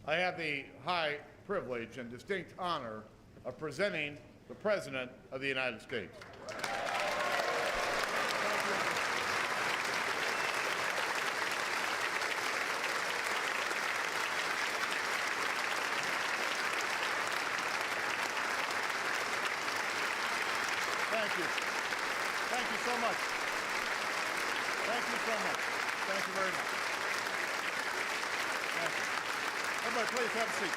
I have the high privilege and distinct honor of presenting the President of the United States. Thank you. Thank you so much. Thank you so much. Thank you very much. Thank you. Everybody, please have a seat.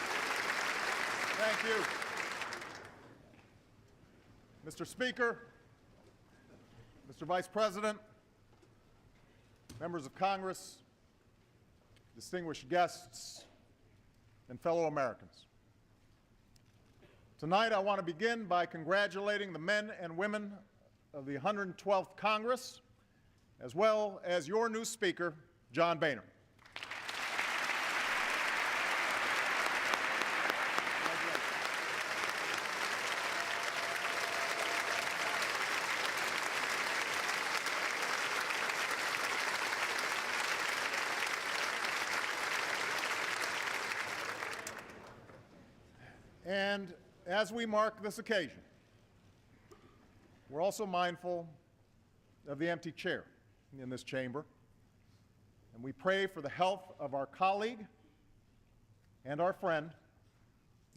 Thank you. Mr. Speaker, Mr. Vice President, members of Congress, distinguished guests, and fellow Americans. Tonight, I want to begin by congratulating the men and women of the 112th Congress, as well as your new Speaker, John Boehner. And as we mark this occasion, we're also mindful of the empty chair in this chamber, and we pray for the health of our colleague and our friend,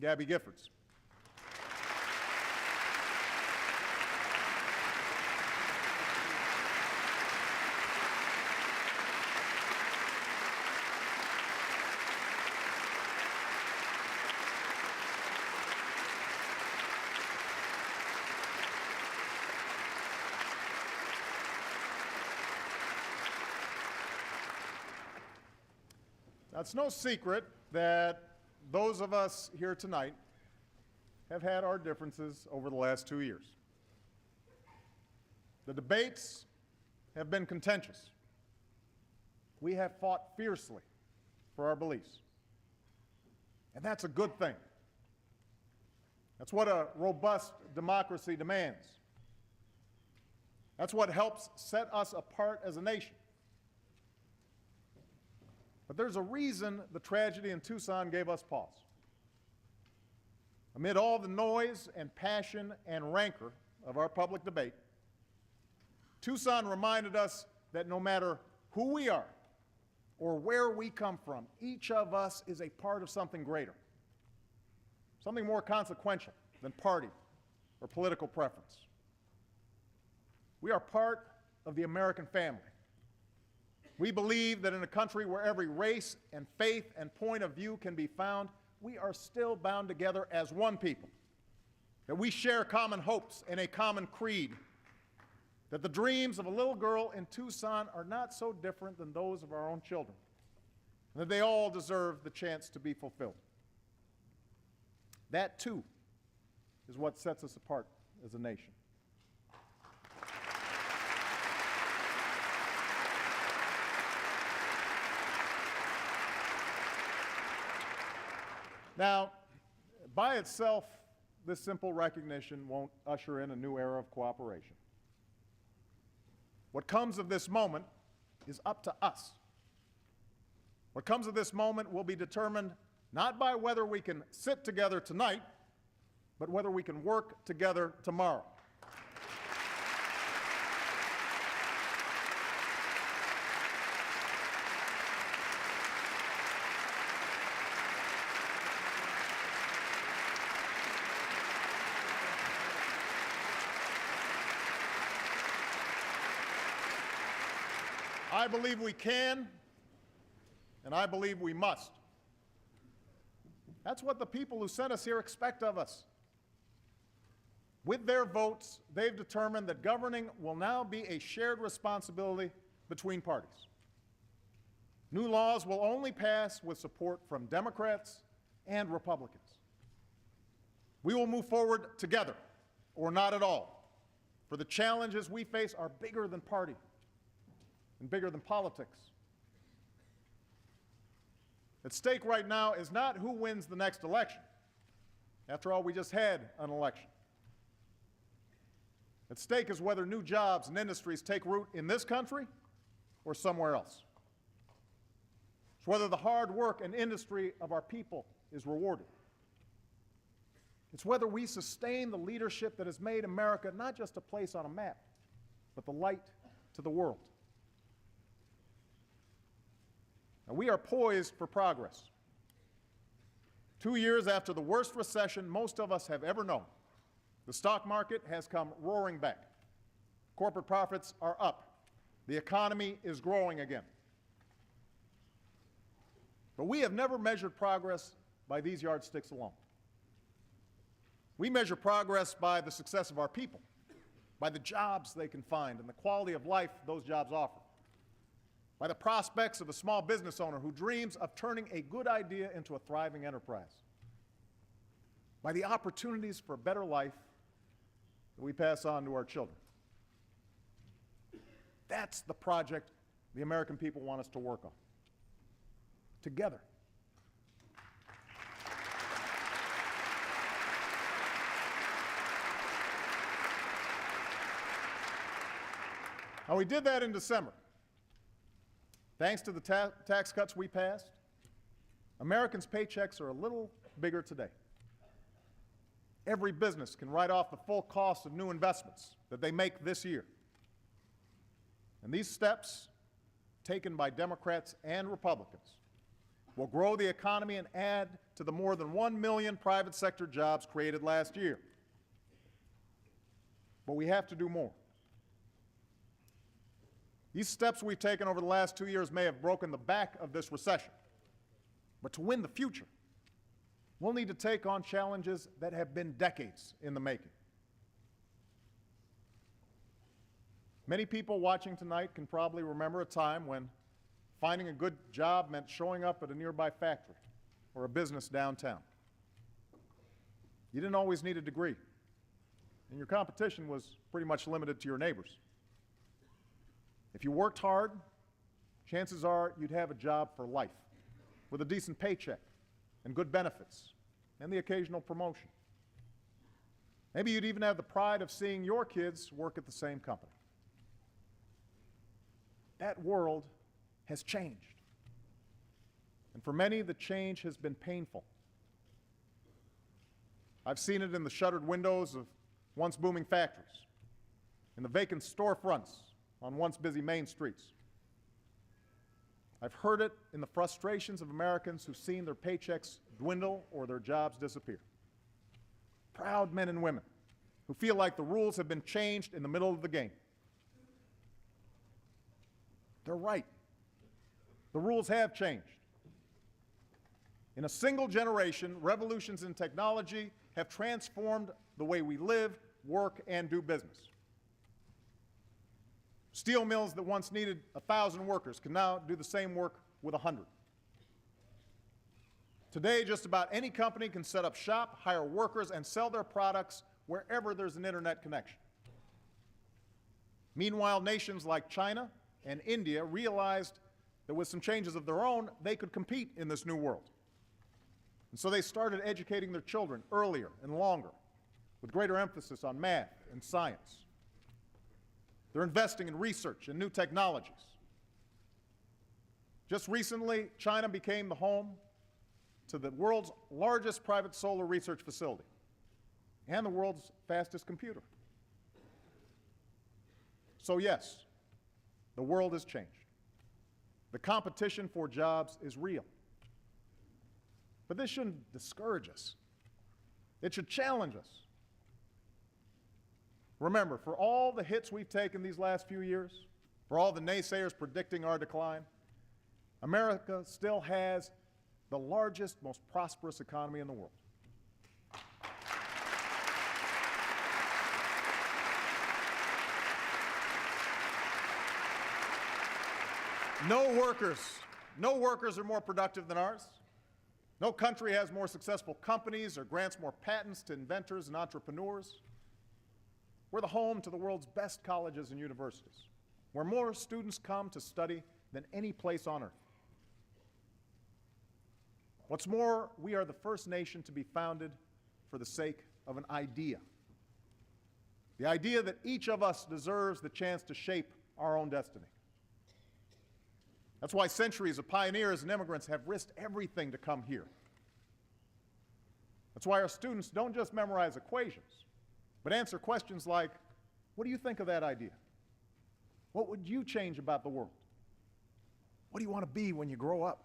Gabby Giffords. Now, it's no secret that those of us here tonight have had our differences over the last 2 years. The debates have been contentious. We have fought fiercely for our beliefs. And that's a good thing. That's what a robust democracy demands. That's what helps set us apart as a nation. But there's a reason the tragedy in Tucson gave us pause. Amid all the noise and passion and rancor of our public debate, Tucson reminded us that no matter who we are or where we come from, each of us is a part of something greater, something more consequential than party or political preference. We are part of the American family. We believe that in a country where every race and faith and point of view can be found, we are still bound together as one people, that we share common hopes and a common creed, that the dreams of a little girl in Tucson are not so different than those of our own children, and that they all deserve the chance to be fulfilled. That, too, is what sets us apart as a nation. Now, by itself, this simple recognition won't usher in a new era of cooperation. What comes of this moment is up to us. What comes of this moment will be determined not by whether we can sit together tonight, but whether we can work together tomorrow. I believe we can, and I believe we must. That's what the people who sent us here expect of us. With their votes, they've determined that governing will now be a shared responsibility between parties. New laws will only pass with support from Democrats and Republicans. We will move forward together, or not at all, for the challenges we face are bigger than party and bigger than politics. At stake right now is not who wins the next election. After all, we just had an election. At stake is whether new jobs and industries take root in this country or somewhere else. It's whether the hard work and industry of our people is rewarded. It's whether we sustain the leadership that has made America not just a place on a map, but the light to the world. Now, we are poised for progress. 2 years after the worst recession most of us have ever known, the stock market has come roaring back. Corporate profits are up. The economy is growing again. But we have never measured progress by these yardsticks alone. We measure progress by the success of our people, by the jobs they can find and the quality of life those jobs offer, by the prospects of a small business owner who dreams of turning a good idea into a thriving enterprise, by the opportunities for a better life that we pass on to our children. That's the project the American people want us to work on, together. Now, we did that in December. Thanks to the tax cuts we passed, Americans' paychecks are a little bigger today. Every business can write off the full cost of new investments that they make this year. And these steps, taken by Democrats and Republicans, will grow the economy and add to the more than 1 million private sector jobs created last year. But we have to do more. These steps we've taken over the last 2 years may have broken the back of this recession. But to win the future, we'll need to take on challenges that have been decades in the making. Many people watching tonight can probably remember a time when finding a good job meant showing up at a nearby factory or a business downtown. You didn't always need a degree, and your competition was pretty much limited to your neighbors. If you worked hard, chances are you'd have a job for life with a decent paycheck and good benefits and the occasional promotion. Maybe you'd even have the pride of seeing your kids work at the same company. That world has changed. And for many, the change has been painful. I've seen it in the shuttered windows of once booming factories, in the vacant storefronts on once busy main streets. I've heard it in the frustrations of Americans who've seen their paychecks dwindle or their jobs disappear. Proud men and women who feel like the rules have been changed in the middle of the game. They're right. The rules have changed. In a single generation, revolutions in technology have transformed the way we live, work, and do business. Steel mills that once needed 1,000 workers can now do the same work with 100. Today, just about any company can set up shop, hire workers, and sell their products wherever there's an internet connection. Meanwhile, nations like China and India realized that with some changes of their own, they could compete in this new world. And so they started educating their children earlier and longer, with greater emphasis on math and science. They're investing in research and new technologies. Just recently, China became the home to the world's largest private solar research facility and the world's fastest computer. So yes, the world has changed. The competition for jobs is real. But this shouldn't discourage us. It should challenge us. Remember, for all the hits we've taken these last few years, for all the naysayers predicting our decline, America still has the largest, most prosperous economy in the world. No workers are more productive than ours. No country has more successful companies or grants more patents to inventors and entrepreneurs. We're the home to the world's best colleges and universities, where more students come to study than any place on earth. What's more, we are the first nation to be founded for the sake of an idea. The idea that each of us deserves the chance to shape our own destiny. That's why centuries of pioneers and immigrants have risked everything to come here. That's why our students don't just memorize equations, but answer questions like, what do you think of that idea? What would you change about the world? What do you want to be when you grow up?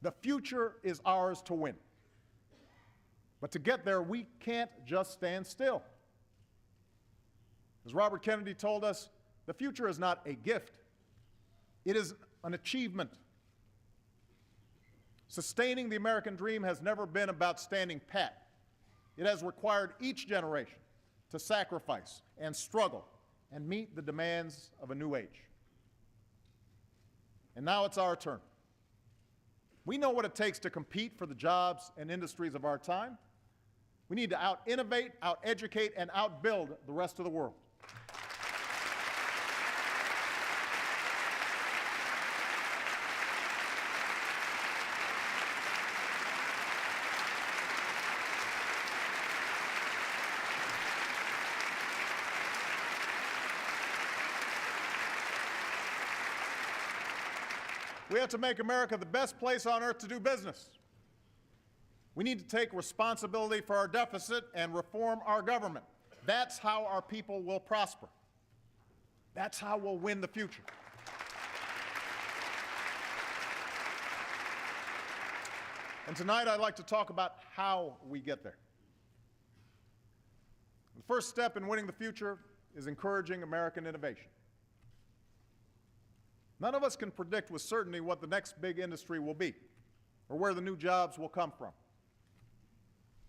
The future is ours to win. But to get there, we can't just stand still. As Robert Kennedy told us, the future is not a gift. It is an achievement. Sustaining the American dream has never been about standing pat. It has required each generation to sacrifice and struggle and meet the demands of a new age. And now it's our turn. We know what it takes to compete for the jobs and industries of our time. We need to out-innovate, out-educate, and out-build the rest of the world. We have to make America the best place on earth to do business. We need to take responsibility for our deficit and reform our government. That's how our people will prosper. That's how we'll win the future. And tonight I'd like to talk about how we get there. The first step in winning the future is encouraging American innovation. None of us can predict with certainty what the next big industry will be or where the new jobs will come from.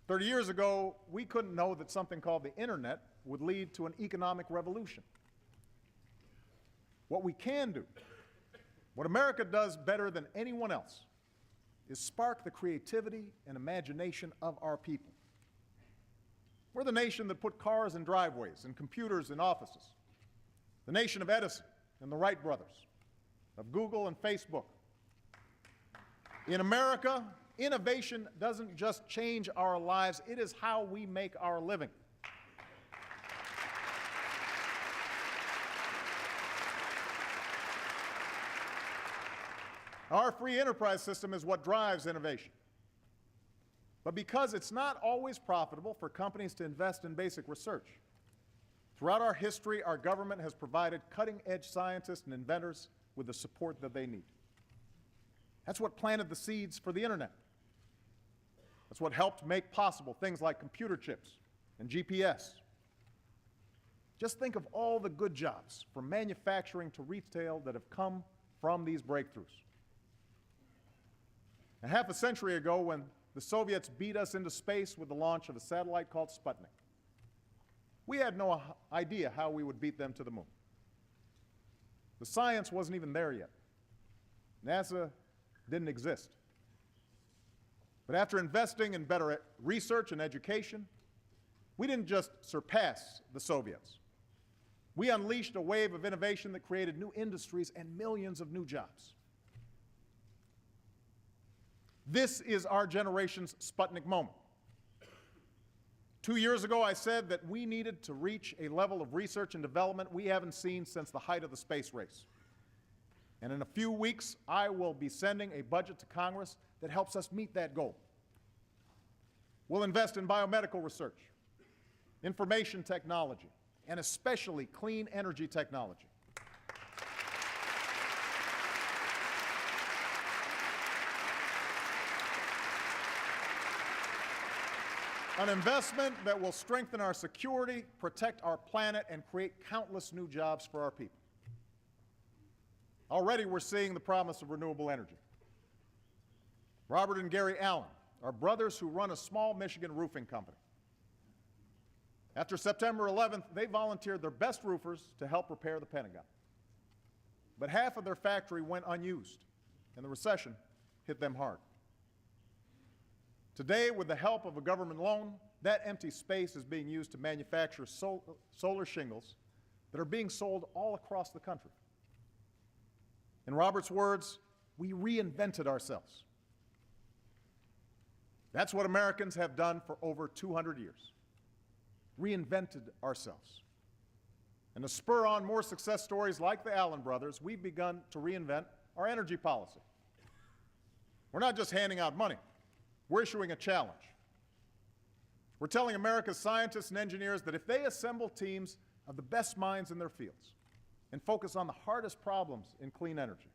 30 years ago, we couldn't know that something called the internet would lead to an economic revolution. What we can do, what America does better than anyone else, is spark the creativity and imagination of our people. We're the nation that put cars in driveways and computers in offices, the nation of Edison and the Wright brothers, of Google and Facebook. In America, innovation doesn't just change our lives, it is how we make our living. Our free enterprise system is what drives innovation. But because it's not always profitable for companies to invest in basic research, throughout our history, our government has provided cutting-edge scientists and inventors with the support that they need. That's what planted the seeds for the internet. That's what helped make possible things like computer chips and GPS. Just think of all the good jobs, from manufacturing to retail, that have come from these breakthroughs. A half a century ago, when the Soviets beat us into space with the launch of a satellite called Sputnik, we had no idea how we would beat them to the moon. The science wasn't even there yet. NASA didn't exist. But after investing in better research and education, we didn't just surpass the Soviets. We unleashed a wave of innovation that created new industries and millions of new jobs. This is our generation's Sputnik moment. 2 years ago, I said that we needed to reach a level of research and development we haven't seen since the height of the space race. And in a few weeks, I will be sending a budget to Congress that helps us meet that goal. We'll invest in biomedical research, information technology, and especially clean energy technology. An investment that will strengthen our security, protect our planet, and create countless new jobs for our people. Already we're seeing the promise of renewable energy. Robert and Gary Allen are brothers who run a small Michigan roofing company. After September 11th, they volunteered their best roofers to help repair the Pentagon. But half of their factory went unused, and the recession hit them hard. Today, with the help of a government loan, that empty space is being used to manufacture solar shingles that are being sold all across the country. In Robert's words, we reinvented ourselves. That's what Americans have done for over 200 years. Reinvented ourselves. And to spur on more success stories like the Allen brothers, we've begun to reinvent our energy policy. We're not just handing out money. We're issuing a challenge. We're telling America's scientists and engineers that if they assemble teams of the best minds in their fields and focus on the hardest problems in clean energy,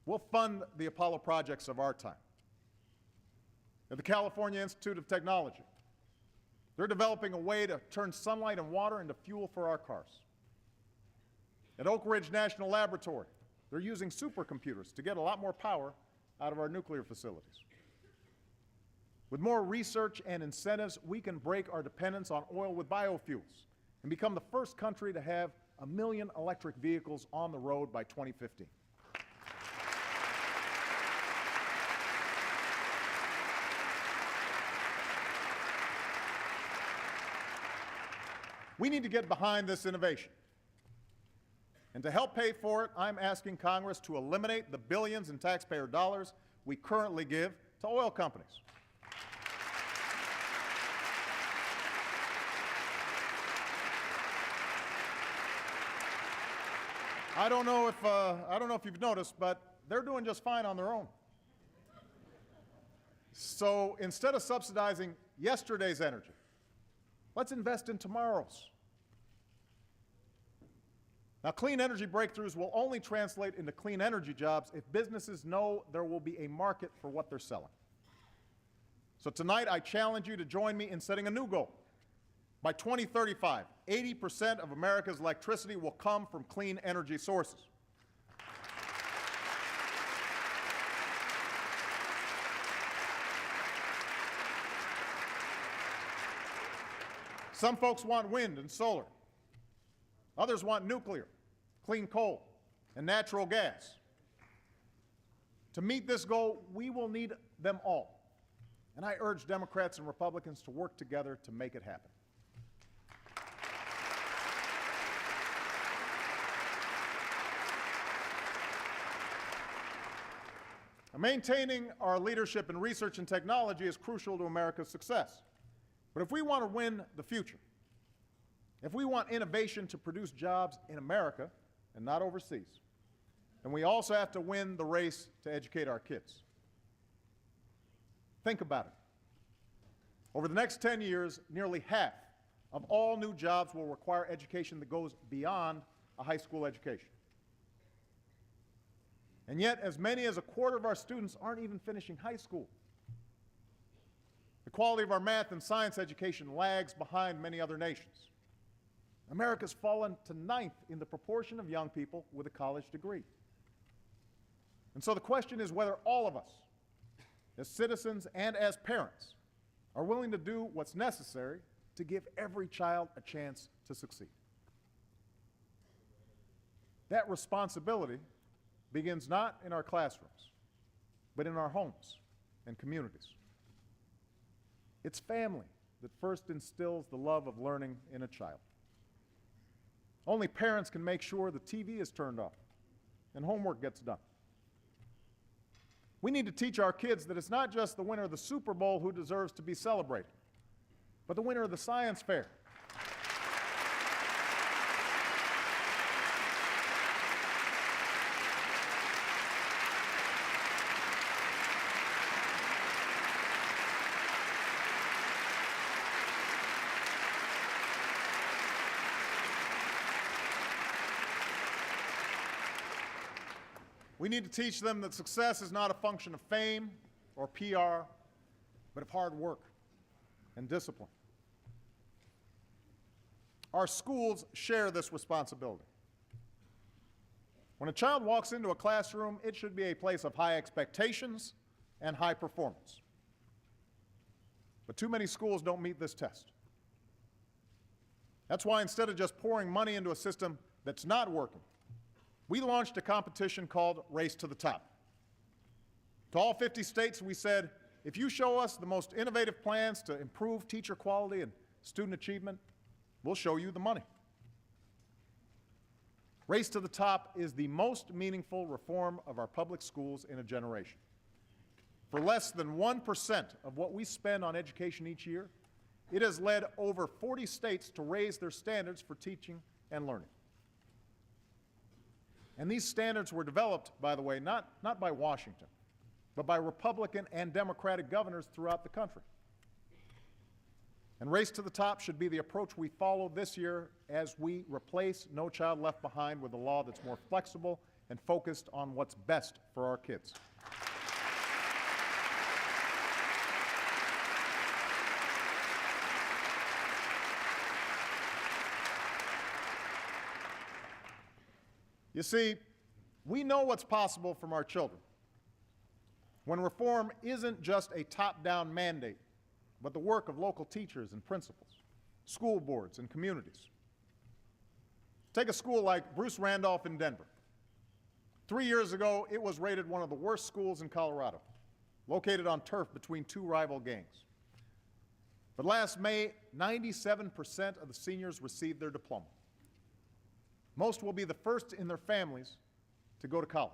we'll fund the Apollo projects of our time. At the California Institute of Technology, they're developing a way to turn sunlight and water into fuel for our cars. At Oak Ridge National Laboratory, they're using supercomputers to get a lot more power out of our nuclear facilities. With more research and incentives, we can break our dependence on oil with biofuels and become the first country to have 1 million electric vehicles on the road by 2015. We need to get behind this innovation. And to help pay for it, I'm asking Congress to eliminate the billions in taxpayer dollars we currently give to oil companies. I don't know if you've noticed, but they're doing just fine on their own. So instead of subsidizing yesterday's energy, let's invest in tomorrow's. Now, clean energy breakthroughs will only translate into clean energy jobs if businesses know there will be a market for what they're selling. So tonight, I challenge you to join me in setting a new goal. By 2035, 80% of America's electricity will come from clean energy sources. Some folks want wind and solar. Others want nuclear, clean coal, and natural gas. To meet this goal, we will need them all. And I urge Democrats and Republicans to work together to make it happen. Maintaining our leadership in research and technology is crucial to America's success. But if we want to win the future, if we want innovation to produce jobs in America and not overseas, then we also have to win the race to educate our kids. Think about it. Over the next 10 years, nearly half of all new jobs will require education that goes beyond a high school education. And yet, as many as a quarter of our students aren't even finishing high school. The quality of our math and science education lags behind many other nations. America's fallen to 9th in the proportion of young people with a college degree. And so the question is whether all of us, as citizens and as parents, are willing to do what's necessary to give every child a chance to succeed. That responsibility begins not in our classrooms, but in our homes and communities. It's family that first instills the love of learning in a child. Only parents can make sure the TV is turned off and homework gets done. We need to teach our kids that it's not just the winner of the Super Bowl who deserves to be celebrated, but the winner of the science fair. We need to teach them that success is not a function of fame or PR, but of hard work and discipline. Our schools share this responsibility. When a child walks into a classroom, it should be a place of high expectations and high performance. But too many schools don't meet this test. That's why instead of just pouring money into a system that's not working, we launched a competition called Race to the Top. To all 50 states, we said, if you show us the most innovative plans to improve teacher quality and student achievement, we'll show you the money. Race to the Top is the most meaningful reform of our public schools in a generation. For less than 1% of what we spend on education each year, it has led over 40 states to raise their standards for teaching and learning. And these standards were developed, by the way, not by Washington, but by Republican and Democratic governors throughout the country. And Race to the Top should be the approach we follow this year as we replace No Child Left Behind with a law that's more flexible and focused on what's best for our kids. You see, we know what's possible from our children when reform isn't just a top-down mandate, but the work of local teachers and principals, school boards and communities. Take a school like Bruce Randolph in Denver. 3 years ago, it was rated one of the worst schools in Colorado, located on turf between two rival gangs. But last May, 97% of the seniors received their diploma. Most will be the first in their families to go to college.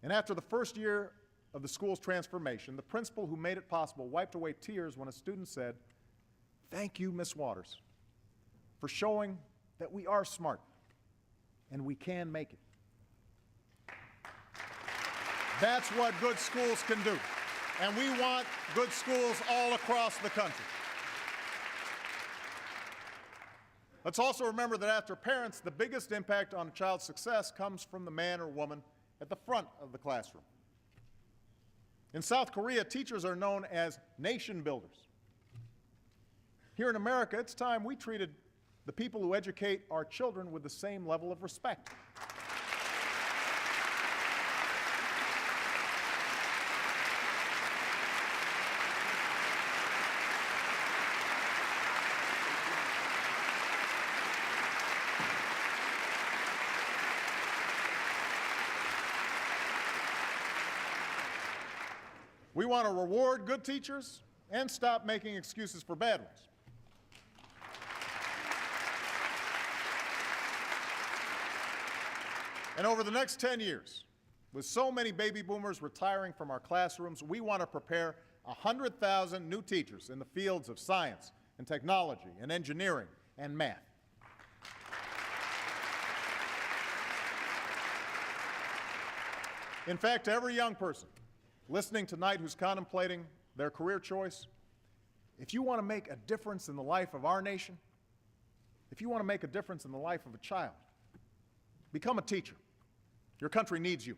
And after the first year of the school's transformation, the principal who made it possible wiped away tears when a student said, "Thank you, Miss Waters, for showing that we are smart and we can make it." That's what good schools can do. And we want good schools all across the country. Let's also remember that after parents, the biggest impact on a child's success comes from the man or woman at the front of the classroom. In South Korea, teachers are known as nation builders. Here in America, it's time we treated the people who educate our children with the same level of respect. We want to reward good teachers and stop making excuses for bad ones. And over the next 10 years, with so many baby boomers retiring from our classrooms, we want to prepare 100,000 new teachers in the fields of science and technology and engineering and math. In fact, every young person listening tonight who's contemplating their career choice, if you want to make a difference in the life of our nation, if you want to make a difference in the life of a child, become a teacher. Your country needs you.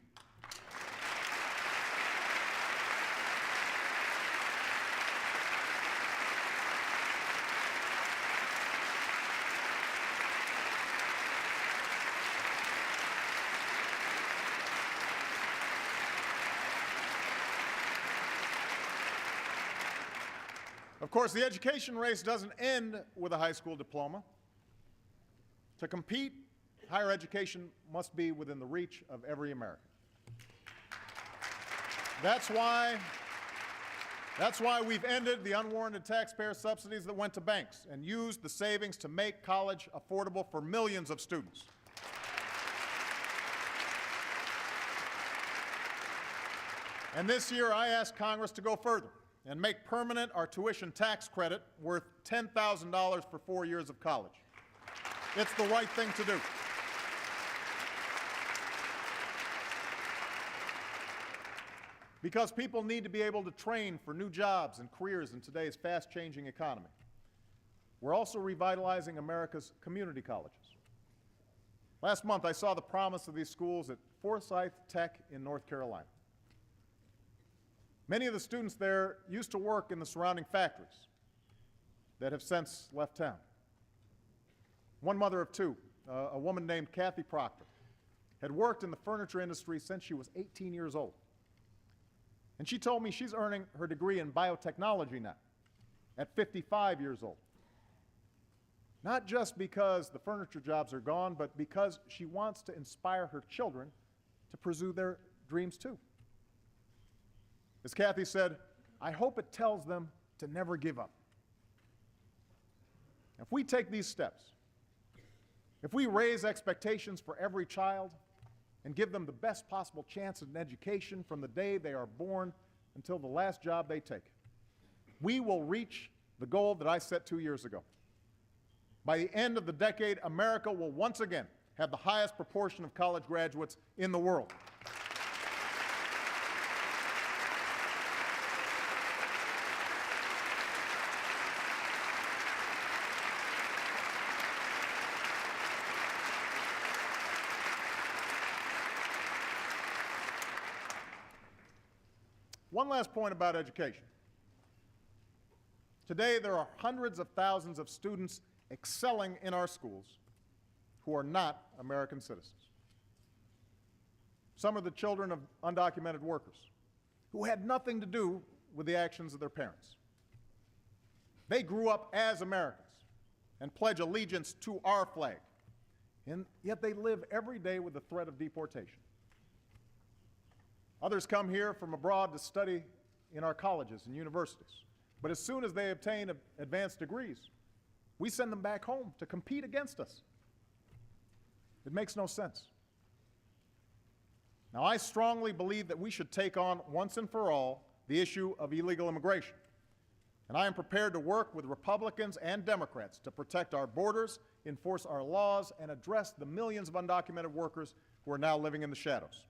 Of course, the education race doesn't end with a high school diploma. To compete, higher education must be within the reach of every American. That's why we've ended the unwarranted taxpayer subsidies that went to banks and used the savings to make college affordable for millions of students. And this year, I asked Congress to go further and make permanent our tuition tax credit worth $10,000 for 4 years of college. It's the right thing to do. Because people need to be able to train for new jobs and careers in today's fast-changing economy. We're also revitalizing America's community colleges. Last month, I saw the promise of these schools at Forsyth Tech in North Carolina. Many of the students there used to work in the surrounding factories that have since left town. One mother of two, a woman named Kathy Proctor, had worked in the furniture industry since she was 18 years old. And she told me she's earning her degree in biotechnology now, at 55 years old. Not just because the furniture jobs are gone, but because she wants to inspire her children to pursue their dreams too. As Kathy said, I hope it tells them to never give up. If we take these steps, if we raise expectations for every child and give them the best possible chance at an education from the day they are born until the last job they take, we will reach the goal that I set 2 years ago. By the end of the decade, America will once again have the highest proportion of college graduates in the world. One last point about education. Today, there are hundreds of thousands of students excelling in our schools who are not American citizens. Some are the children of undocumented workers who had nothing to do with the actions of their parents. They grew up as Americans and pledge allegiance to our flag, and yet they live every day with the threat of deportation. Others come here from abroad to study in our colleges and universities, but as soon as they obtain advanced degrees, we send them back home to compete against us. It makes no sense. Now, I strongly believe that we should take on, once and for all, the issue of illegal immigration. And I am prepared to work with Republicans and Democrats to protect our borders, enforce our laws, and address the millions of undocumented workers who are now living in the shadows.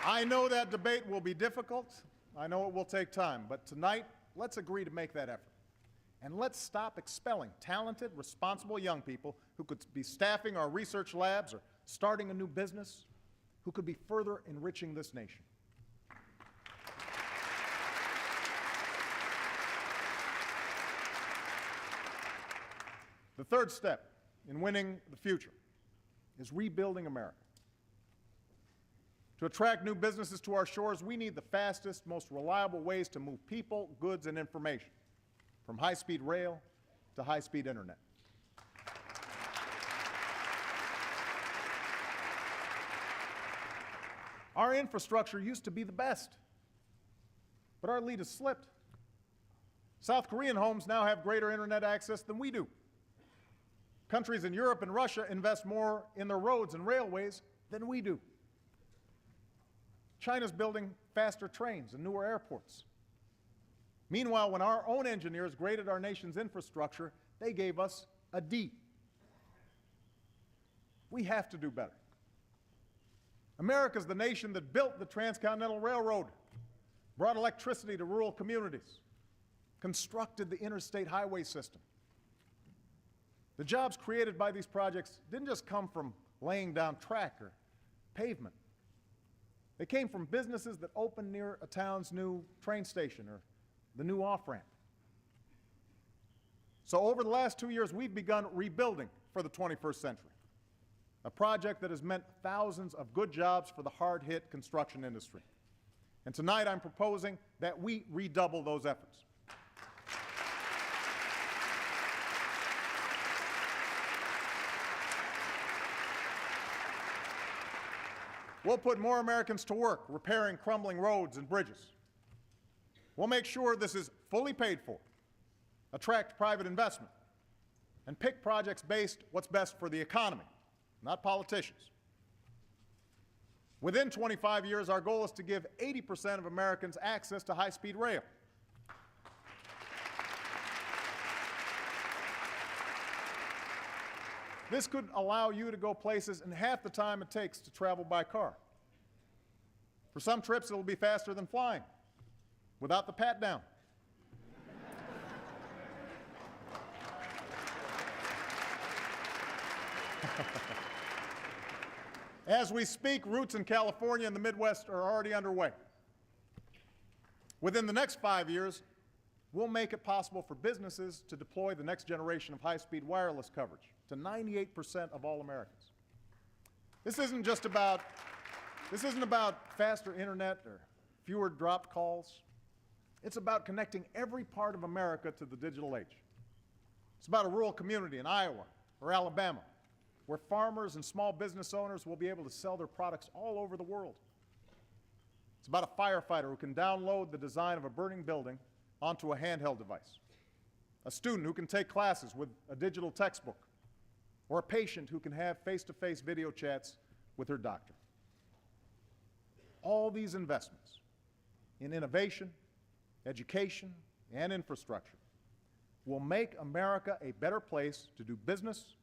I know that debate will be difficult. I know it will take time. But tonight, let's agree to make that effort. And let's stop expelling talented, responsible young people who could be staffing our research labs or starting a new business, who could be further enriching this nation. The third step in winning the future is rebuilding America. To attract new businesses to our shores, we need the fastest, most reliable ways to move people, goods, and information, from high-speed rail to high-speed internet. Our infrastructure used to be the best, but our lead has slipped. South Korean homes now have greater internet access than we do. Countries in Europe and Russia invest more in their roads and railways than we do. China's building faster trains and newer airports. Meanwhile, when our own engineers graded our nation's infrastructure, they gave us a D. We have to do better. America's the nation that built the Transcontinental Railroad, brought electricity to rural communities, constructed the interstate highway system. The jobs created by these projects didn't just come from laying down track or pavement. They came from businesses that opened near a town's new train station or the new off-ramp. So over the last 2 years, we've begun rebuilding for the 21st century, a project that has meant thousands of good jobs for the hard-hit construction industry. And tonight I'm proposing that we redouble those efforts. We'll put more Americans to work repairing crumbling roads and bridges. We'll make sure this is fully paid for, attract private investment, and pick projects based what's best for the economy, not politicians. Within 25 years, our goal is to give 80% of Americans access to high-speed rail. This could allow you to go places in half the time it takes to travel by car. For some trips, it will be faster than flying, without the pat-down. As we speak, routes in California and the Midwest are already underway. Within the next 5 years, we'll make it possible for businesses to deploy the next generation of high-speed wireless coverage to 98% of all Americans. This isn't about faster internet or fewer dropped calls. It's about connecting every part of America to the digital age. It's about a rural community in Iowa or Alabama where farmers and small business owners will be able to sell their products all over the world. It's about a firefighter who can download the design of a burning building onto a handheld device. a student who can take classes with a digital textbook, or a patient who can have face-to-face video chats with her doctor. All these investments in innovation, education, and infrastructure will make America a better place to do business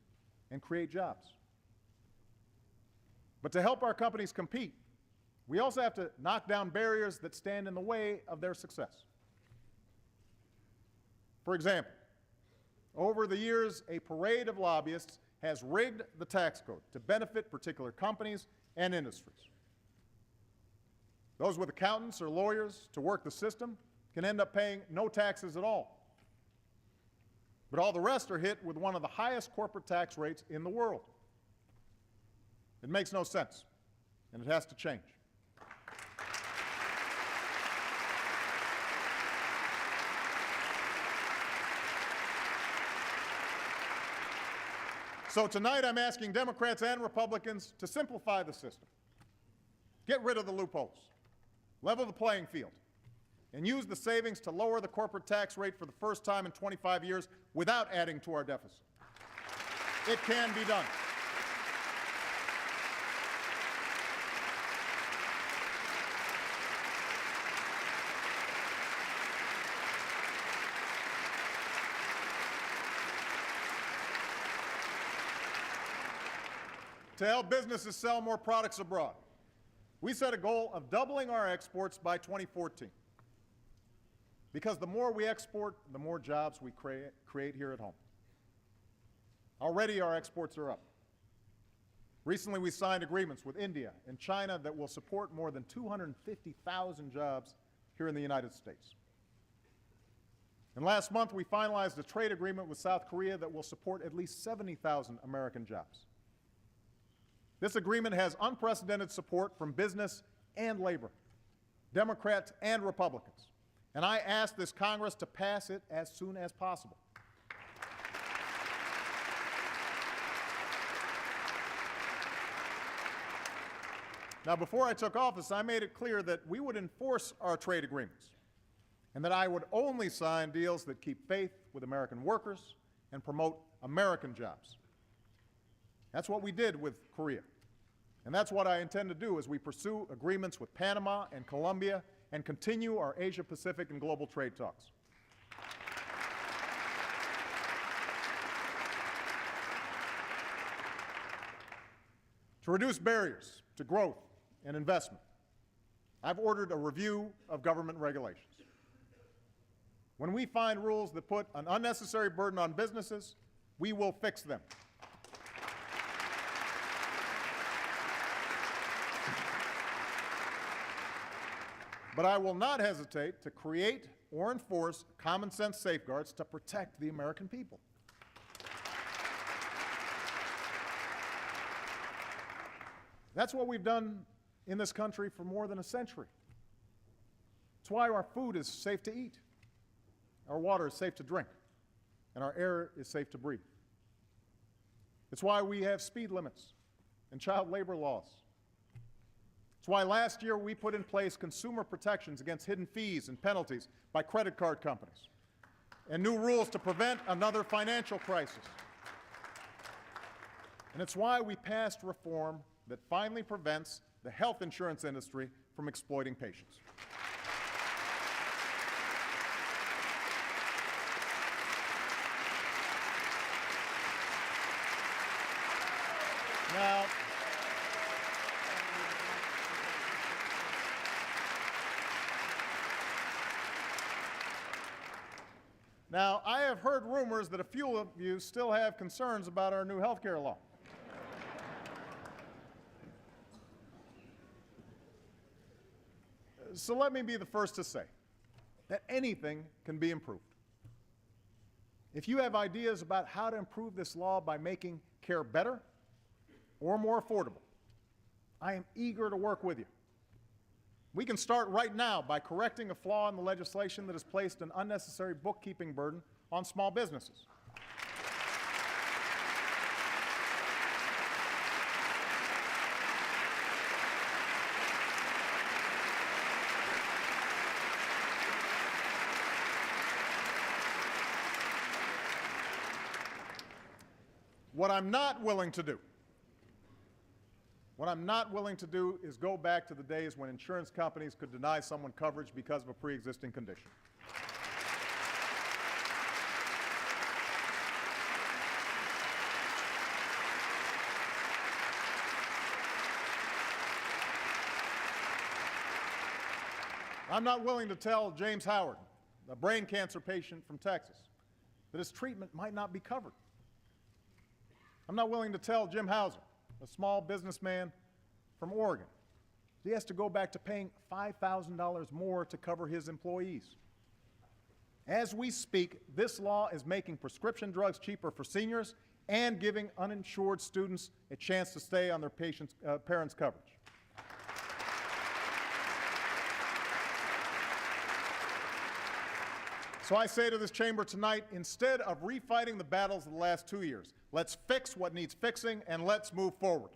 and create jobs. But to help our companies compete, we also have to knock down barriers that stand in the way of their success. For example, over the years, a parade of lobbyists has rigged the tax code to benefit particular companies and industries. Those with accountants or lawyers to work the system can end up paying no taxes at all. But all the rest are hit with one of the highest corporate tax rates in the world. It makes no sense, and it has to change. So tonight I'm asking Democrats and Republicans to simplify the system, get rid of the loopholes, level the playing field, and use the savings to lower the corporate tax rate for the first time in 25 years without adding to our deficit. It can be done. To help businesses sell more products abroad, we set a goal of doubling our exports by 2014. Because the more we export, the more jobs we create here at home. Already our exports are up. Recently we signed agreements with India and China that will support more than 250,000 jobs here in the United States. And last month we finalized a trade agreement with South Korea that will support at least 70,000 American jobs. This agreement has unprecedented support from business and labor, Democrats and Republicans, and I ask this Congress to pass it as soon as possible. Now, before I took office, I made it clear that we would enforce our trade agreements and that I would only sign deals that keep faith with American workers and promote American jobs. That's what we did with Korea. And that's what I intend to do as we pursue agreements with Panama and Colombia and continue our Asia-Pacific and global trade talks. To reduce barriers to growth and investment, I've ordered a review of government regulations. When we find rules that put an unnecessary burden on businesses, we will fix them. But I will not hesitate to create or enforce common sense safeguards to protect the American people. That's what we've done in this country for more than a century. It's why our food is safe to eat, our water is safe to drink, and our air is safe to breathe. It's why we have speed limits and child labor laws. It's why last year we put in place consumer protections against hidden fees and penalties by credit card companies, and new rules to prevent another financial crisis. And it's why we passed reform that finally prevents the health insurance industry from exploiting patients. Now, I have heard rumors that a few of you still have concerns about our new health care law. So let me be the first to say that anything can be improved. If you have ideas about how to improve this law by making care better or more affordable, I am eager to work with you. We can start right now by correcting a flaw in the legislation that has placed an unnecessary bookkeeping burden on small businesses. What I'm not willing to do, is go back to the days when insurance companies could deny someone coverage because of a pre-existing condition. I'm not willing to tell James Howard, a brain cancer patient from Texas, that his treatment might not be covered. I'm not willing to tell Jim Hauser, a small businessman from Oregon, that he has to go back to paying $5,000 more to cover his employees. As we speak, this law is making prescription drugs cheaper for seniors and giving uninsured students a chance to stay on their parents' coverage. So I say to this chamber tonight, instead of refighting the battles of the last 2 years, let's fix what needs fixing and let's move forward.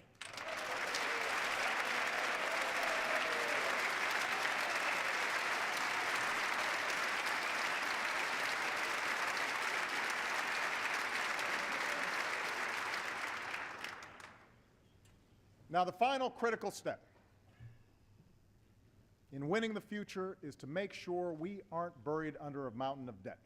Now, the final critical step in winning the future is to make sure we aren't buried under a mountain of debt.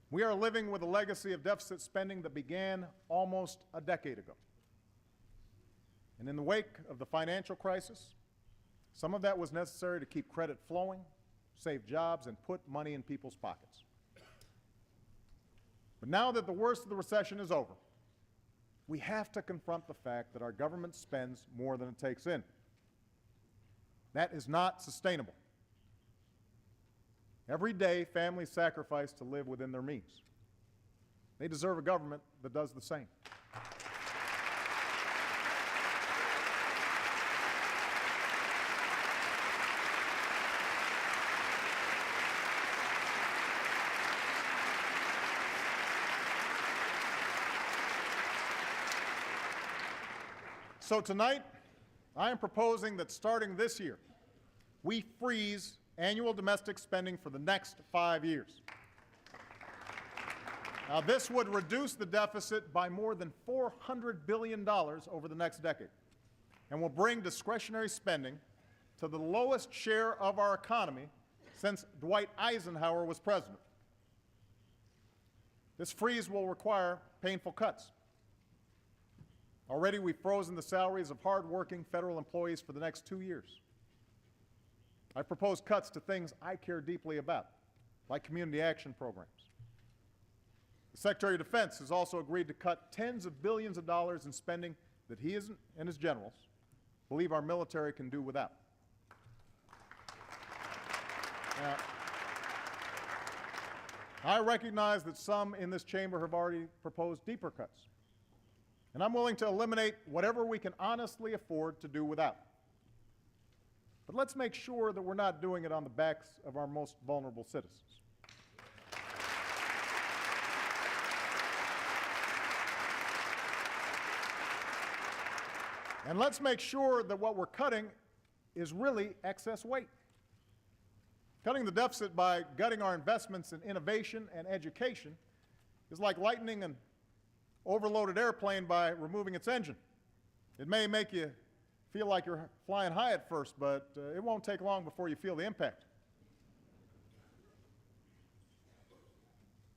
We are living with a legacy of deficit spending that began almost a decade ago. And in the wake of the financial crisis, some of that was necessary to keep credit flowing, save jobs, and put money in people's pockets. But now that the worst of the recession is over, we have to confront the fact that our government spends more than it takes in. That is not sustainable. Every day, families sacrifice to live within their means. They deserve a government that does the same. So tonight, I am proposing that starting this year, we freeze annual domestic spending for the next 5 years. Now, this would reduce the deficit by more than $400 billion over the next decade and will bring discretionary spending to the lowest share of our economy since Dwight Eisenhower was president. This freeze will require painful cuts. Already, we've frozen the salaries of hard-working federal employees for the next 2 years. I propose cuts to things I care deeply about, like community action programs. The Secretary of Defense has also agreed to cut tens of billions of dollars in spending that he and his generals believe our military can do without. Now, I recognize that some in this chamber have already proposed deeper cuts, and I'm willing to eliminate whatever we can honestly afford to do without. But let's make sure that we're not doing it on the backs of our most vulnerable citizens. And let's make sure that what we're cutting is really excess weight. Cutting the deficit by gutting our investments in innovation and education is like lightening an overloaded airplane by removing its engine. It may make you feel like you're flying high at first, but it won't take long before you feel the impact.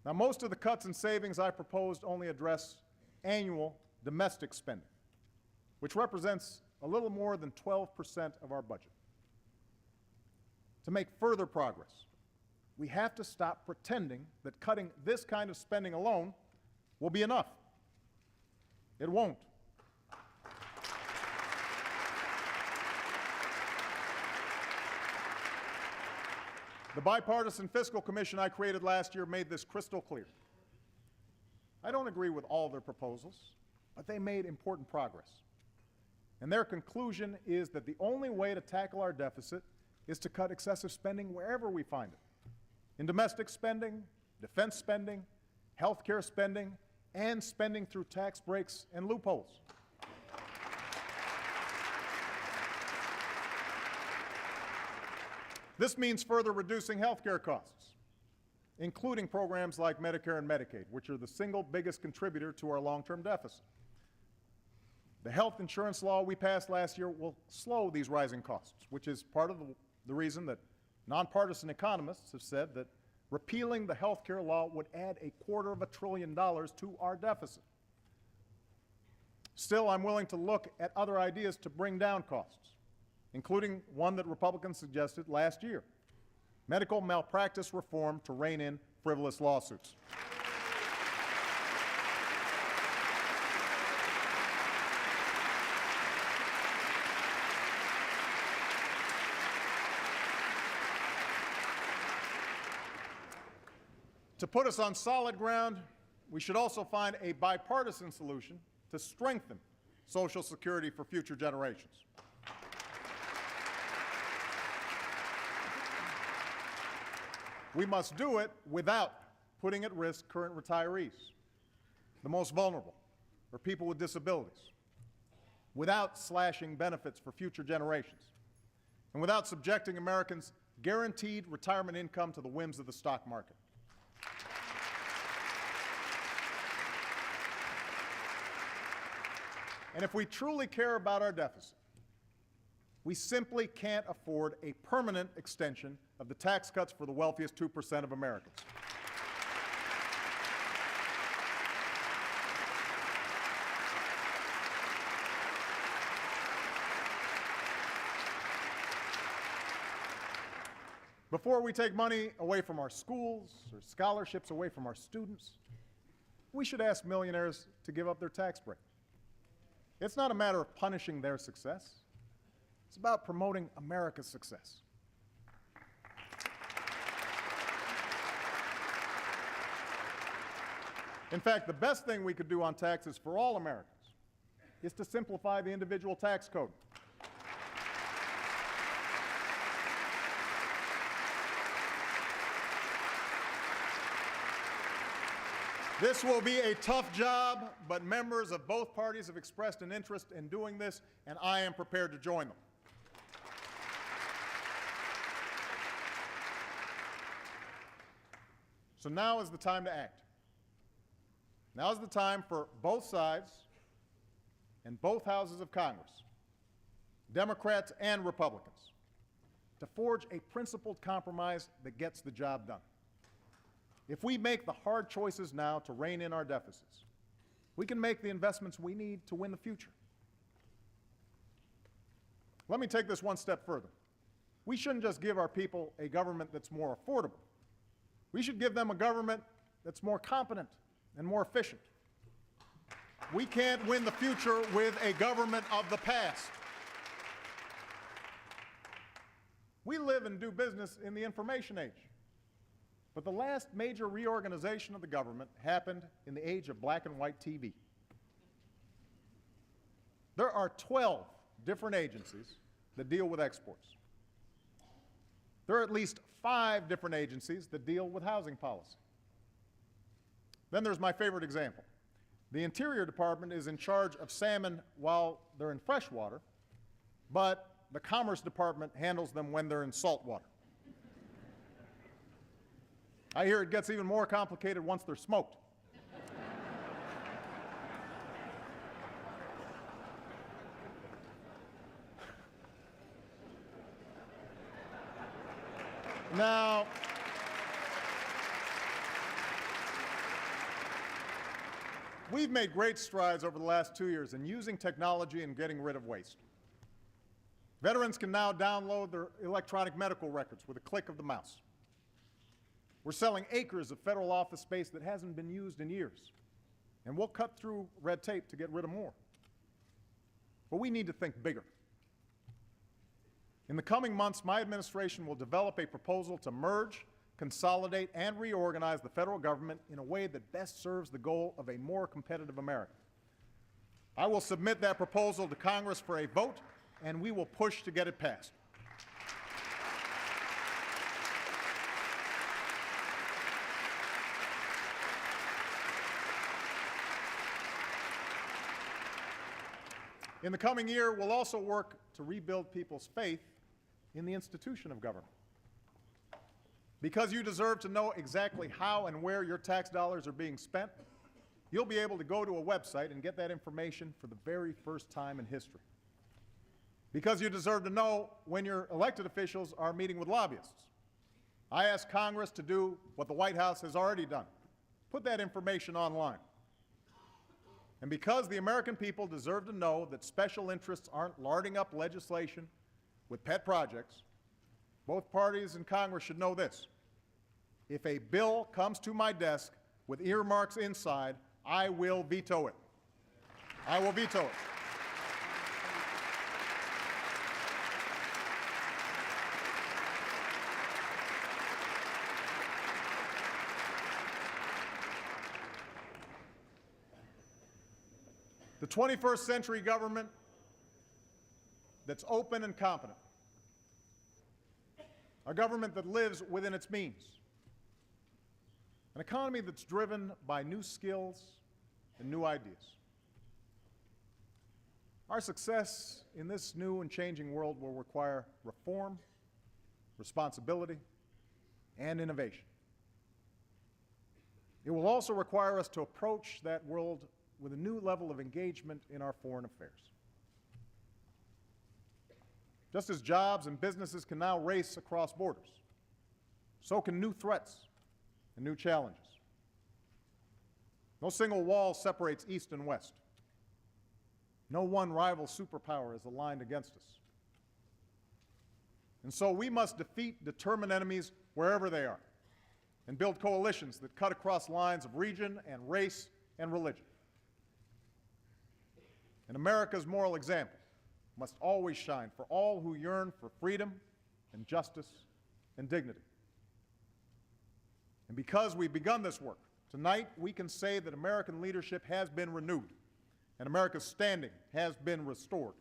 Now, most of the cuts and savings I proposed only address annual domestic spending, which represents a little more than 12% of our budget. To make further progress, we have to stop pretending that cutting this kind of spending alone will be enough. It won't. The Bipartisan Fiscal Commission I created last year made this crystal clear. I don't agree with all their proposals, but they made important progress. And their conclusion is that the only way to tackle our deficit is to cut excessive spending wherever we find it. In domestic spending, defense spending, health care spending, and spending through tax breaks and loopholes. This means further reducing health care costs. including programs like Medicare and Medicaid, which are the single biggest contributor to our long-term deficit. The health insurance law we passed last year will slow these rising costs, which is part of the reason that nonpartisan economists have said that repealing the health care law would add $250 billion to our deficit. Still, I'm willing to look at other ideas to bring down costs, including one that Republicans suggested last year: medical malpractice reform to rein in frivolous lawsuits. To put us on solid ground, we should also find a bipartisan solution to strengthen Social Security for future generations. We must do it without putting at risk current retirees, the most vulnerable, or people with disabilities, without slashing benefits for future generations, and without subjecting Americans' guaranteed retirement income to the whims of the stock market. And if we truly care about our deficit, we simply can't afford a permanent extension of the tax cuts for the wealthiest 2% of Americans. Before we take money away from our schools or scholarships away from our students, we should ask millionaires to give up their tax break. It's not a matter of punishing their success. It's about promoting America's success. In fact, the best thing we could do on taxes for all Americans is to simplify the individual tax code. This will be a tough job, but members of both parties have expressed an interest in doing this, and I am prepared to join them. So now is the time to act. Now is the time for both sides and both houses of Congress, Democrats and Republicans, to forge a principled compromise that gets the job done. If we make the hard choices now to rein in our deficits, we can make the investments we need to win the future. Let me take this one step further. We shouldn't just give our people a government that's more affordable. We should give them a government that's more competent and more efficient. We can't win the future with a government of the past. We live and do business in the information age. But the last major reorganization of the government happened in the age of black and white TV. There are 12 different agencies that deal with exports. There are at least 5 different agencies that deal with housing policy. Then there's my favorite example. The Interior Department is in charge of salmon while they're in freshwater, but the Commerce Department handles them when they're in saltwater. I hear it gets even more complicated once they're smoked. Now, we've made great strides over the last 2 years in using technology and getting rid of waste. Veterans can now download their electronic medical records with a click of the mouse. We're selling acres of federal office space that hasn't been used in years, and we'll cut through red tape to get rid of more. But we need to think bigger. In the coming months, my administration will develop a proposal to merge, consolidate, and reorganize the federal government in a way that best serves the goal of a more competitive America. I will submit that proposal to Congress for a vote, and we will push to get it passed. In the coming year, we'll also work to rebuild people's faith in the institution of government. Because you deserve to know exactly how and where your tax dollars are being spent, you'll be able to go to a website and get that information for the very first time in history. Because you deserve to know when your elected officials are meeting with lobbyists. I ask Congress to do what the White House has already done. Put that information online. And because the American people deserve to know that special interests aren't larding up legislation with pet projects, both parties in Congress should know this. If a bill comes to my desk with earmarks inside, I will veto it. I will veto it. The 21st century government that's open and competent, a government that lives within its means, an economy that's driven by new skills and new ideas. Our success in this new and changing world will require reform, responsibility, and innovation. It will also require us to approach that world with a new level of engagement in our foreign affairs. Just as jobs and businesses can now race across borders, so can new threats and new challenges. No single wall separates East and West. No one rival superpower is aligned against us. And so we must defeat determined enemies wherever they are and build coalitions that cut across lines of region and race and religion. And America's moral example must always shine for all who yearn for freedom and justice and dignity. And because we've begun this work, tonight we can say that American leadership has been renewed and America's standing has been restored.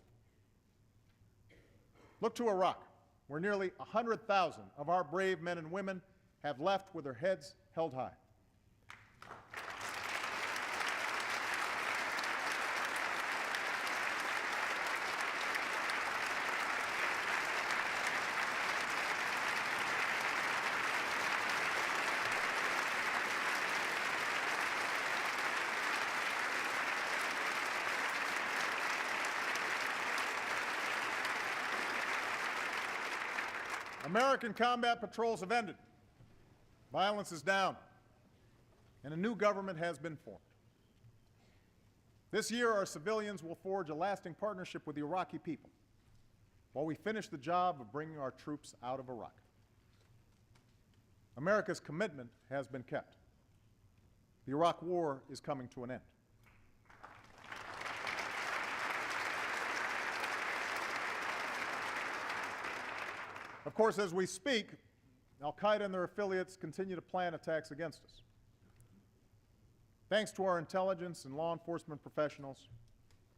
Look to Iraq, where nearly 100,000 of our brave men and women have left with their heads held high. American combat patrols have ended. Violence is down, and a new government has been formed. This year, our civilians will forge a lasting partnership with the Iraqi people while we finish the job of bringing our troops out of Iraq. America's commitment has been kept. The Iraq War is coming to an end. Of course, as we speak, al-Qaeda and their affiliates continue to plan attacks against us. Thanks to our intelligence and law enforcement professionals,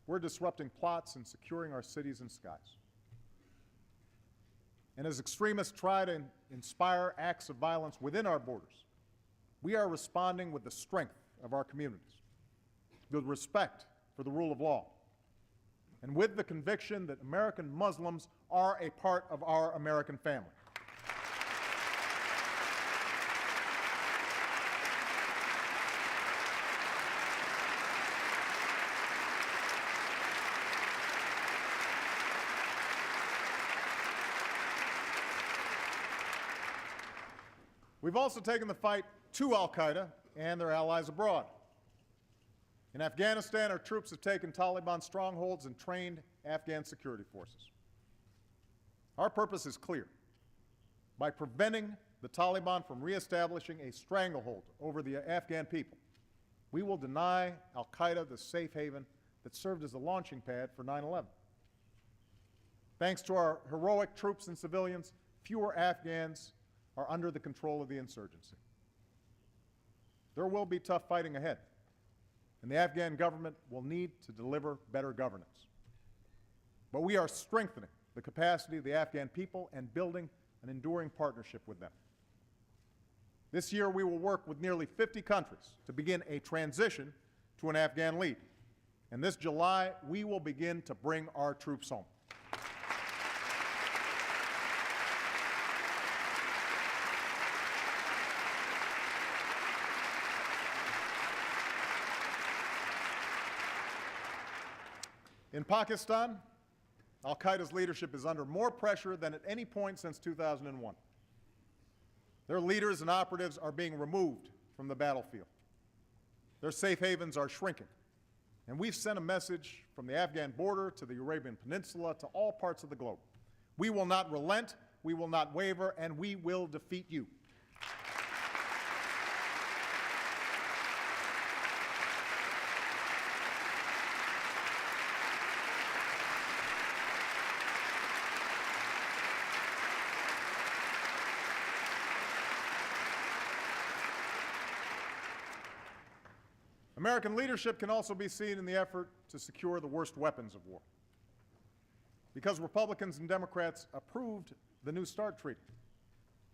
we're disrupting plots and securing our cities and skies. And as extremists try to inspire acts of violence within our borders, we are responding with the strength of our communities, with respect for the rule of law, and with the conviction that American Muslims are a part of our American family. We've also taken the fight to al-Qaeda and their allies abroad. In Afghanistan, our troops have taken Taliban strongholds and trained Afghan security forces. Our purpose is clear. By preventing the Taliban from reestablishing a stranglehold over the Afghan people, we will deny al-Qaeda the safe haven that served as a launching pad for 9/11. Thanks to our heroic troops and civilians, fewer Afghans are under the control of the insurgency. There will be tough fighting ahead, and the Afghan government will need to deliver better governance. But we are strengthening the capacity of the Afghan people and building an enduring partnership with them. This year, we will work with nearly 50 countries to begin a transition to an Afghan lead. And this July, we will begin to bring our troops home. In Pakistan, al-Qaeda's leadership is under more pressure than at any point since 2001. Their leaders and operatives are being removed from the battlefield. Their safe havens are shrinking. And we've sent a message from the Afghan border to the Arabian Peninsula to all parts of the globe. We will not relent, we will not waver, and we will defeat you. American leadership can also be seen in the effort to secure the worst weapons of war. Because Republicans and Democrats approved the New START treaty,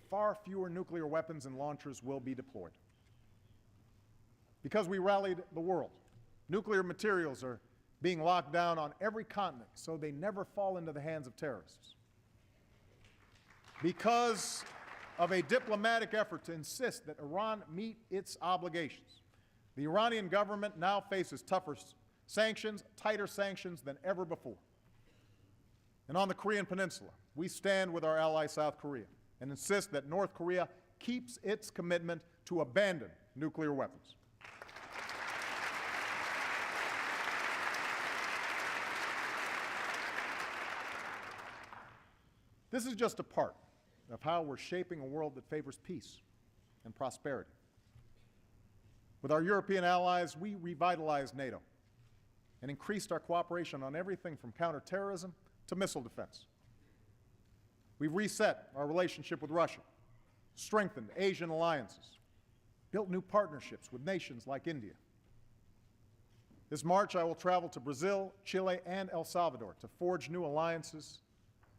far fewer nuclear weapons and launchers will be deployed. Because we rallied the world, nuclear materials are being locked down on every continent so they never fall into the hands of terrorists. Because of a diplomatic effort to insist that Iran meet its obligations, the Iranian government now faces tougher sanctions, tighter sanctions than ever before. And on the Korean Peninsula, we stand with our ally South Korea and insist that North Korea keeps its commitment to abandon nuclear weapons. This is just a part of how we're shaping a world that favors peace and prosperity. With our European allies, we revitalized NATO and increased our cooperation on everything from counterterrorism to missile defense. We've reset our relationship with Russia, strengthened Asian alliances, built new partnerships with nations like India. This March, I will travel to Brazil, Chile, and El Salvador to forge new alliances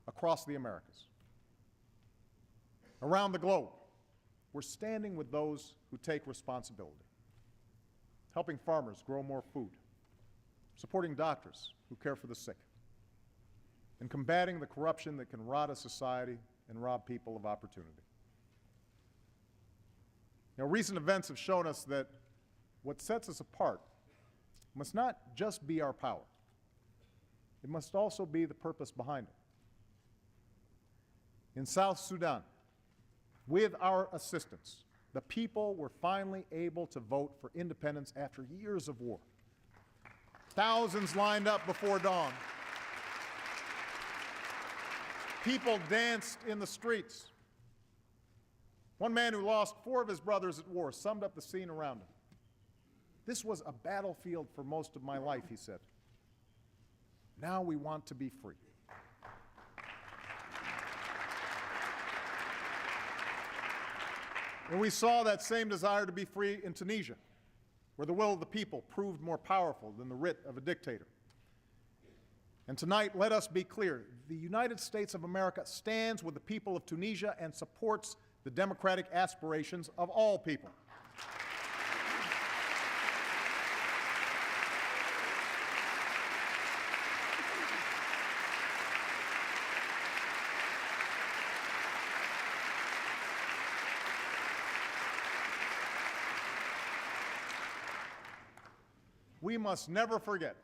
across the Americas. Around the globe, we're standing with those who take responsibility, helping farmers grow more food, supporting doctors who care for the sick, and combating the corruption that can rot a society and rob people of opportunity. Now, recent events have shown us that what sets us apart must not just be our power. It must also be the purpose behind it. In South Sudan, with our assistance, the people were finally able to vote for independence after years of war. Thousands lined up before dawn. People danced in the streets. One man who lost 4 of his brothers at war summed up the scene around him. "This was a battlefield for most of my life," he said. "Now we want to be free." And we saw that same desire to be free in Tunisia, where the will of the people proved more powerful than the writ of a dictator. And tonight, let us be clear. The United States of America stands with the people of Tunisia and supports the democratic aspirations of all people. We must never forget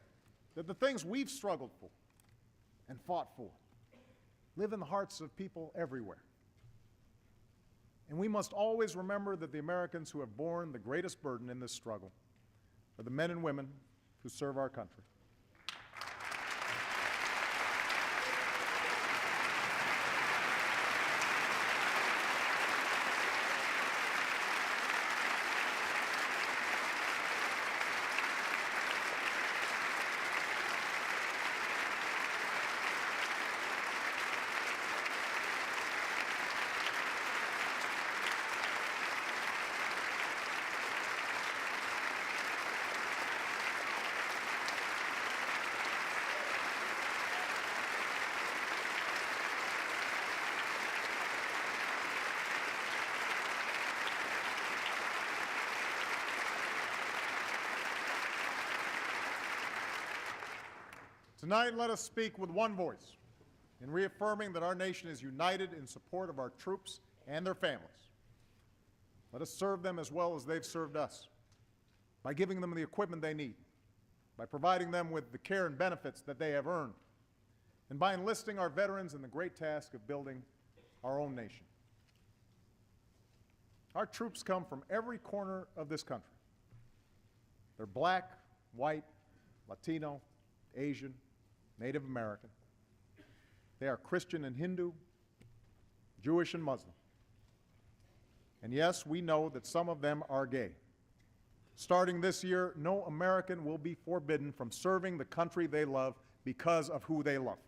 that the things we've struggled for and fought for live in the hearts of people everywhere. And we must always remember that the Americans who have borne the greatest burden in this struggle are the men and women who serve our country. Tonight, let us speak with one voice in reaffirming that our nation is united in support of our troops and their families. Let us serve them as well as they've served us by giving them the equipment they need, by providing them with the care and benefits that they have earned, and by enlisting our veterans in the great task of building our own nation. Our troops come from every corner of this country. They're black, white, Latino, Asian, Native American. They are Christian and Hindu, Jewish and Muslim. And yes, we know that some of them are gay. Starting this year, no American will be forbidden from serving the country they love because of who they love.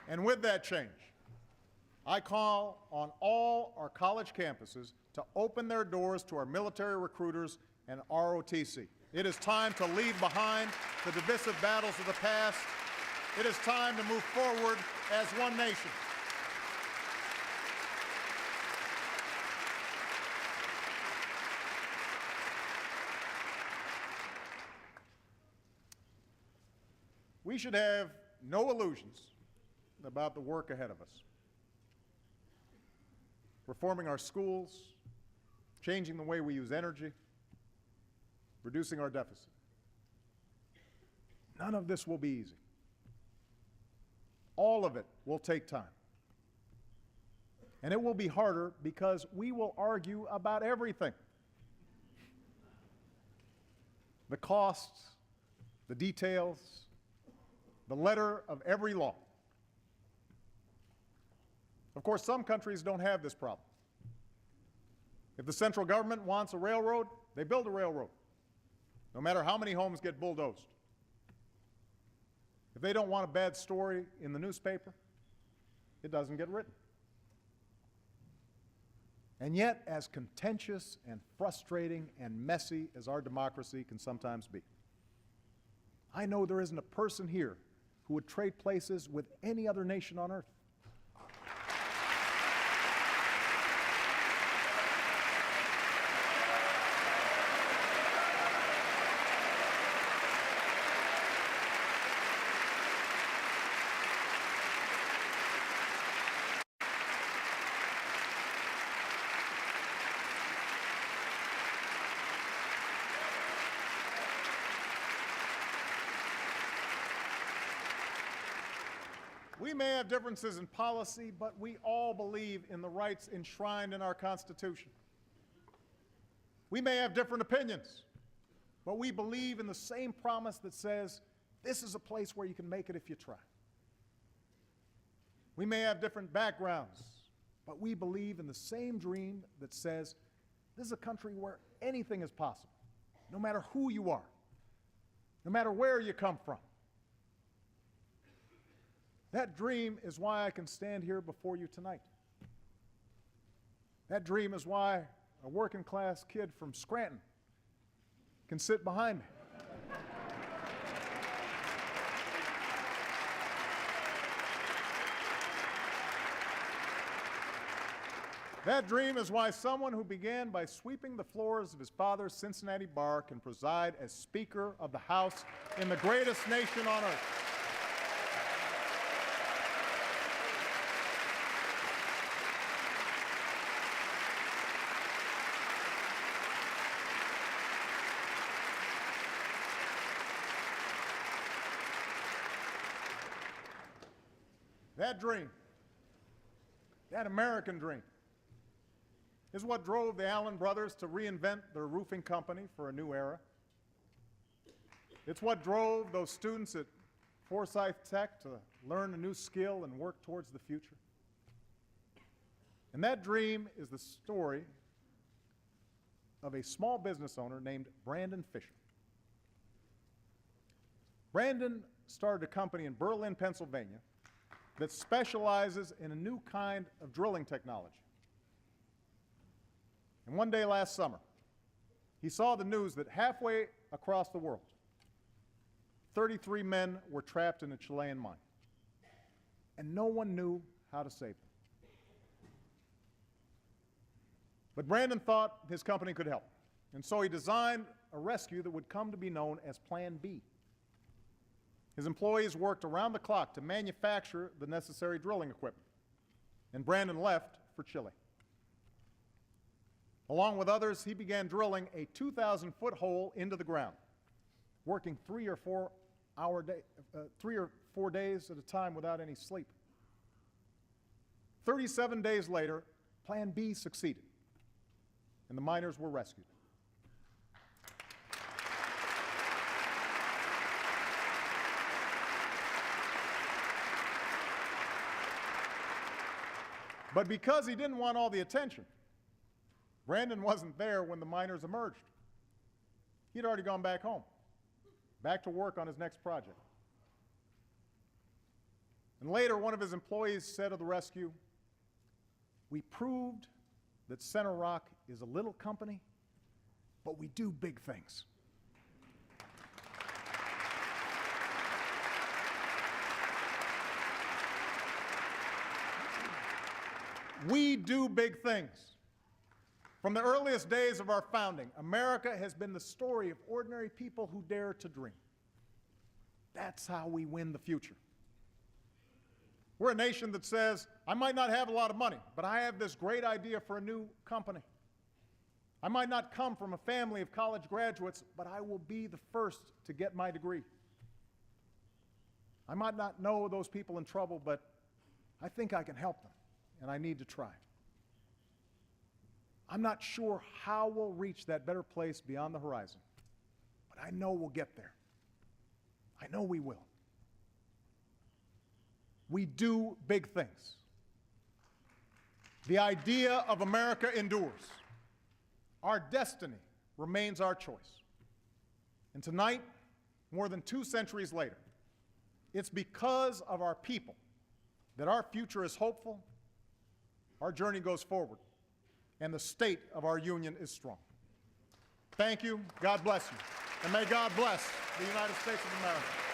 And with that change, I call on all our college campuses to open their doors to our military recruiters and ROTC. It is time to leave behind the divisive battles of the past. It is time to move forward as one nation. We should have no illusions about the work ahead of us. Reforming our schools, changing the way we use energy, reducing our deficit. None of this will be easy. All of it will take time. And it will be harder because we will argue about everything. The costs, the details, the letter of every law. Of course, some countries don't have this problem. If the central government wants a railroad, they build a railroad, no matter how many homes get bulldozed. If they don't want a bad story in the newspaper, it doesn't get written. And yet, as contentious and frustrating and messy as our democracy can sometimes be, I know there isn't a person here who would trade places with any other nation on earth. We may have differences in policy, but we all believe in the rights enshrined in our Constitution. We may have different opinions, but we believe in the same promise that says, this is a place where you can make it if you try. We may have different backgrounds, but we believe in the same dream that says, this is a country where anything is possible, no matter who you are, no matter where you come from. That dream is why I can stand here before you tonight. That dream is why a working class kid from Scranton can sit behind me. That dream is why someone who began by sweeping the floors of his father's Cincinnati bar can preside as Speaker of the House in the greatest nation on earth. That dream, that American dream, is what drove the Allen brothers to reinvent their roofing company for a new era. It's what drove those students at Forsyth Tech to learn a new skill and work towards the future. And that dream is the story of a small business owner named Brandon Fisher. Brandon started a company in Berlin, Pennsylvania, that specializes in a new kind of drilling technology. And one day last summer, he saw the news that halfway across the world, 33 men were trapped in a Chilean mine, and no one knew how to save them. But Brandon thought his company could help, and so he designed a rescue that would come to be known as Plan B. His employees worked around the clock to manufacture the necessary drilling equipment, and Brandon left for Chile. Along with others, he began drilling a 2,000-foot hole into the ground, working 3 or 4 days at a time without any sleep. 37 days later, Plan B succeeded, and the miners were rescued. But because he didn't want all the attention, Brandon wasn't there when the miners emerged. He'd already gone back home, back to work on his next project. And later, one of his employees said of the rescue, "We proved that Center Rock is a little company, but we do big things." We do big things. From the earliest days of our founding, America has been the story of ordinary people who dare to dream. That's how we win the future. We're a nation that says, I might not have a lot of money, but I have this great idea for a new company. I might not come from a family of college graduates, but I will be the first to get my degree. I might not know those people in trouble, but I think I can help them, and I need to try. I'm not sure how we'll reach that better place beyond the horizon, but I know we'll get there. I know we will. We do big things. The idea of America endures. Our destiny remains our choice. And tonight, more than 2 centuries later, it's because of our people that our future is hopeful, our journey goes forward, and the state of our union is strong. Thank you. God bless you. And may God bless the United States of America.